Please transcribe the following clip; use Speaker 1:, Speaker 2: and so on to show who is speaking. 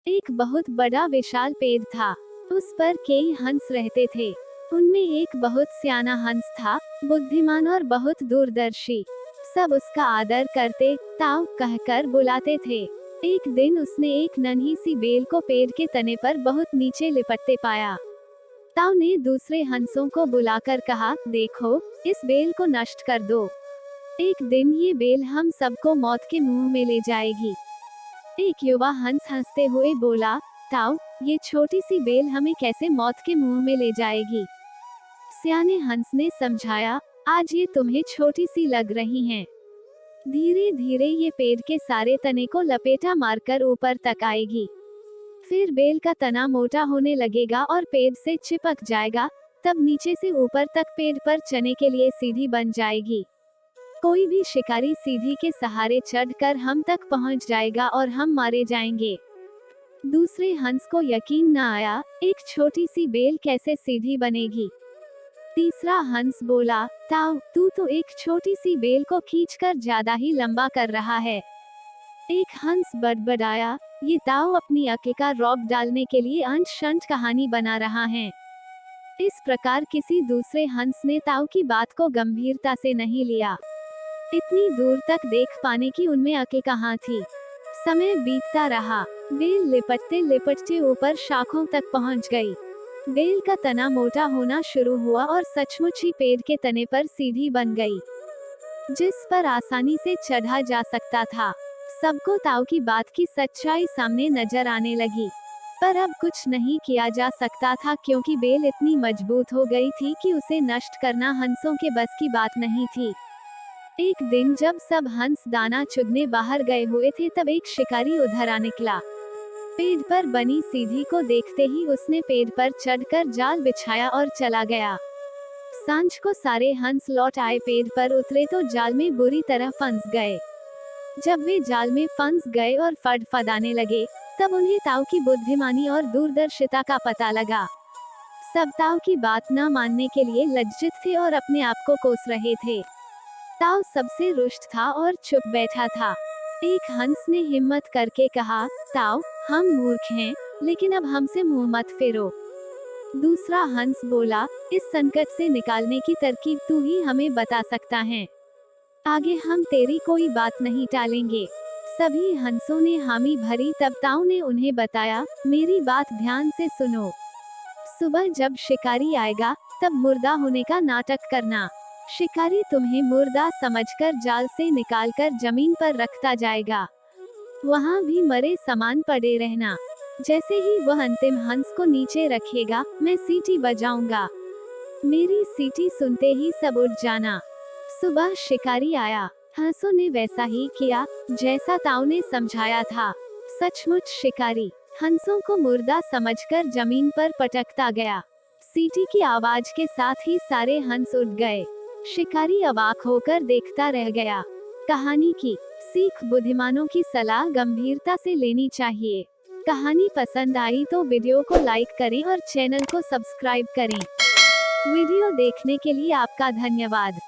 Speaker 1: एक बहुत बड़ा विशाल पेड़ था। उस पर कई हंस रहते थे। उनमें एक बहुत सियाना हंस था, बुद्धिमान और बहुत दूरदर्शी। सब उसका आदर करते, ताऊ कहकर बुलाते थे। एक दिन उसने एक नन्ही सी बेल को पेड़ के तने पर बहुत नीचे लिपटते पाया। ताऊ ने दूसरे हंसों को बुलाकर कहा, देखो, इस बेल को नष्ट कर दो। एक दिन ये बेल हम सबको मौत के मुंह में ले जाएगी। एक युवा हंस हंसते हुए बोला, ताऊ, ये छोटी सी बेल हमें कैसे मौत के मुंह में ले जाएगी? सियाने हंस ने समझाया, आज ये तुम्हें छोटी सी लग रही हैं। धीरे धीरे ये पेड़ के सारे तने को लपेटा मारकर ऊपर तक आएगी। फिर बेल का तना मोटा होने लगेगा और पेड़ से चिपक जाएगा। तब नीचे से ऊपर तक पेड़ पर चढ़ने के लिए सीढ़ी बन जाएगी। कोई भी शिकारी सीढ़ी के सहारे चढ़कर हम तक पहुंच जाएगा और हम मारे जाएंगे। दूसरे हंस को यकीन न आया, एक छोटी सी बेल कैसे सीधी बनेगी? तीसरा हंस बोला, ताऊ, तू तो एक छोटी सी बेल को खींचकर ज्यादा ही लंबा कर रहा है। एक हंस बड़बड़ाया, ये ताऊ अपनी अक्ल का रौब डालने के लिए अंश-शंश कहानी बना रहा है। इस प्रकार किसी दूसरे हंस ने ताऊ की बात को गंभीरता से नहीं लिया। इतनी दूर तक देख पाने की उनमें अक्ल कहाँ थी। समय बीतता रहा। बेल लिपटते लिपटते ऊपर शाखों तक पहुंच गई। बेल का तना मोटा होना शुरू हुआ और सचमुच ही पेड़ के तने पर सीढ़ी बन गई, जिस पर आसानी से चढ़ा जा सकता था। सबको ताऊ की बात की सच्चाई सामने नजर आने लगी। पर अब कुछ नहीं किया जा सकता था, क्योंकि बेल इतनी मजबूत हो गई थी कि उसे नष्ट करना हंसों के बस की बात नहीं थी। एक दिन जब सब हंस दाना चुगने बाहर गए हुए थे, तब एक शिकारी उधर आ निकला। पेड़ पर बनी सीढ़ी को देखते ही उसने पेड़ पर चढ़कर जाल बिछाया और चला गया। सांझ को सारे हंस लौट आए। पेड़ पर उतरे तो जाल में बुरी तरह फंस गए। जब वे जाल में फंस गए और फड़फड़ाने लगे, तब उन्हें ताऊ की बुद्धिमानी और दूरदर्शिता का पता लगा। सब ताऊ की बात न मानने के लिए लज्जित थे और अपने आप को कोस रहे थे। ताऊ सबसे रुष्ट था और चुप बैठा था। एक हंस ने हिम्मत करके कहा, ताऊ, हम मूर्ख हैं, लेकिन अब हमसे मुंह मत फेरो। दूसरा हंस बोला, इस संकट से निकालने की तरकीब तू ही हमें बता सकता है। आगे हम तेरी कोई बात नहीं टालेंगे। सभी हंसों ने हामी भरी। तब ताऊ ने उन्हें बताया, मेरी बात ध्यान से सुनो। सुबह जब शिकारी आएगा, तब मुर्दा होने का नाटक करना। शिकारी तुम्हें मुर्दा समझकर जाल से निकालकर जमीन पर रखता जाएगा। वहाँ भी मरे समान पड़े रहना। जैसे ही वह अंतिम हंस को नीचे रखेगा, मैं सीटी बजाऊंगा। मेरी सीटी सुनते ही सब उठ जाना। सुबह शिकारी आया। हंसों ने वैसा ही किया जैसा ताऊ ने समझाया था। सचमुच शिकारी हंसों को मुर्दा समझकर जमीन पर पटकता गया। सीटी की आवाज के साथ ही सारे हंस उठ गए। शिकारी अवाक होकर देखता रह गया। कहानी की सीख, बुद्धिमानों की सलाह गंभीरता से लेनी चाहिए। कहानी पसंद आई तो वीडियो को लाइक करें और चैनल को सब्सक्राइब करें। वीडियो देखने के लिए आपका धन्यवाद।